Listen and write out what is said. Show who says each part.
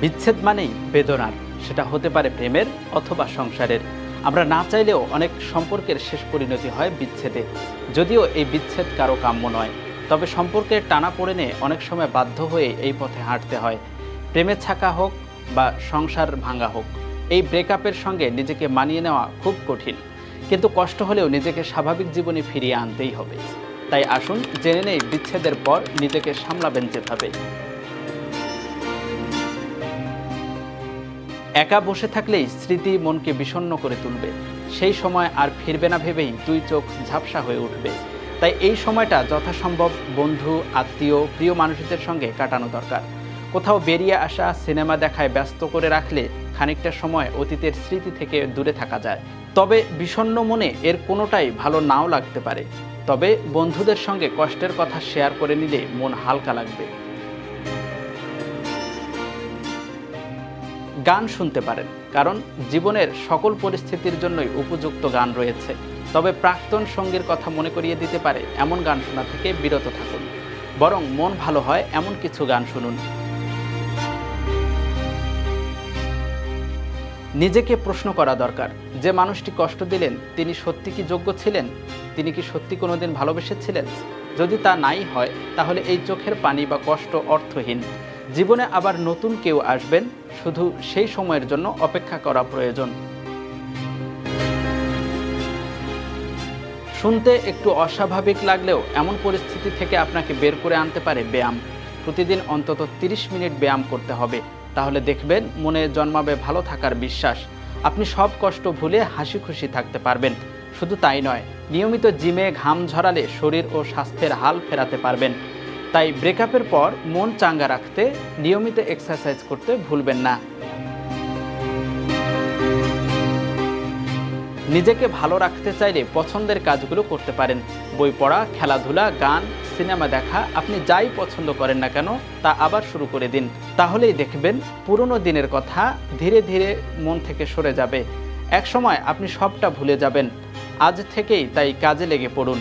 Speaker 1: বিচ্ছেদ মানেই বেদনার, সেটা হতে পারে প্রেমের অথবা সংসারের। আমরা না চাইলেও অনেক সম্পর্কের শেষ পরিণতি হয় বিচ্ছেদে। যদিও এই বিচ্ছেদ কারো কাম্য নয়, তবে সম্পর্কের টানাপোড়েনে অনেক সময় বাধ্য হয়ে এই পথে হাঁটতে হয়। প্রেমে ছাকা হোক বা সংসার ভাঙা হোক, এই ব্রেকআপের সঙ্গে নিজেকে মানিয়ে নেওয়া খুব কঠিন, কিন্তু কষ্ট হলেও নিজেকে স্বাভাবিক জীবনে ফিরিয়ে আনতেই হবে। তাই আসুন জেনে নেই বিচ্ছেদের পর নিজেকে সামলাবেন যেভাবে। একা বসে থাকলেই স্মৃতি মনকে বিষণ্ণ করে তুলবে, সেই সময় আর ফিরবে না ভেবেই দুই চোখ ঝাপসা হয়ে উঠবে। তাই এই সময়টা যথাসম্ভব বন্ধু, আত্মীয়, প্রিয় মানুষদের সঙ্গে কাটানো দরকার। কোথাও বেরিয়ে আসা, সিনেমা দেখায় ব্যস্ত করে রাখলে খানিকটা সময় অতীতের স্মৃতি থেকে দূরে থাকা যায়। তবে বিষণ্ণ মনে এর কোনোটাই ভালো নাও লাগতে পারে, তবে বন্ধুদের সঙ্গে কষ্টের কথা শেয়ার করে নিলে মন হালকা লাগবে। গান শুনতে পারেন, কারণ জীবনের সকল পরিস্থিতির জন্যই উপযুক্ত গান রয়েছে। তবে প্রাক্তন সঙ্গীর কথা মনে করিয়ে দিতে পারে এমন গান শোনা থেকে বিরত থাকুন, বরং মন ভালো হয় এমন কিছু গান শুনুন। নিজেকে প্রশ্ন করা দরকার, যে মানুষটি কষ্ট দিলেন তিনি সত্যি কি যোগ্য ছিলেন? তিনি কি সত্যি কোনোদিন ভালোবেসেছিলেন? যদি তা নাই হয়, তাহলে এই চোখের পানি বা কষ্ট অর্থহীন। জীবনে আবার নতুন কেউ আসবেন, শুধু সেই সময়ের জন্য অপেক্ষা করা প্রয়োজন। শুনতে একটু অস্বাভাবিক লাগলেও এমন পরিস্থিতি থেকে আপনাকে বের করে আনতে পারে ব্যায়াম। প্রতিদিন অন্তত 30 মিনিট ব্যায়াম করতে হবে, তাহলে দেখবেন মনে জন্মাবে ভালো থাকার বিশ্বাস। আপনি সব কষ্ট ভুলে হাসি খুশি থাকতে পারবেন। শুধু তাই নয়, নিয়মিত জিমে ঘাম ঝরালে শরীর ও স্বাস্থ্যের হাল ফেরাতে পারবেন। তাই ব্রেকআপের পর মন চাঙ্গা রাখতে নিয়মিত এক্সারসাইজ করতে ভুলবেন না। নিজেকে ভালো রাখতে চাইলে পছন্দের কাজগুলো করতে পারেন। বই পড়া, খেলাধুলা, গান, সিনেমা দেখা, আপনি যাই পছন্দ করেন না কেন তা আবার শুরু করে দিন। তাহলেই দেখবেন পুরনো দিনের কথা ধীরে ধীরে মন থেকে সরে যাবে। এক সময় আপনি সবটা ভুলে যাবেন। আজ থেকেই তাই কাজে লেগে পড়ুন।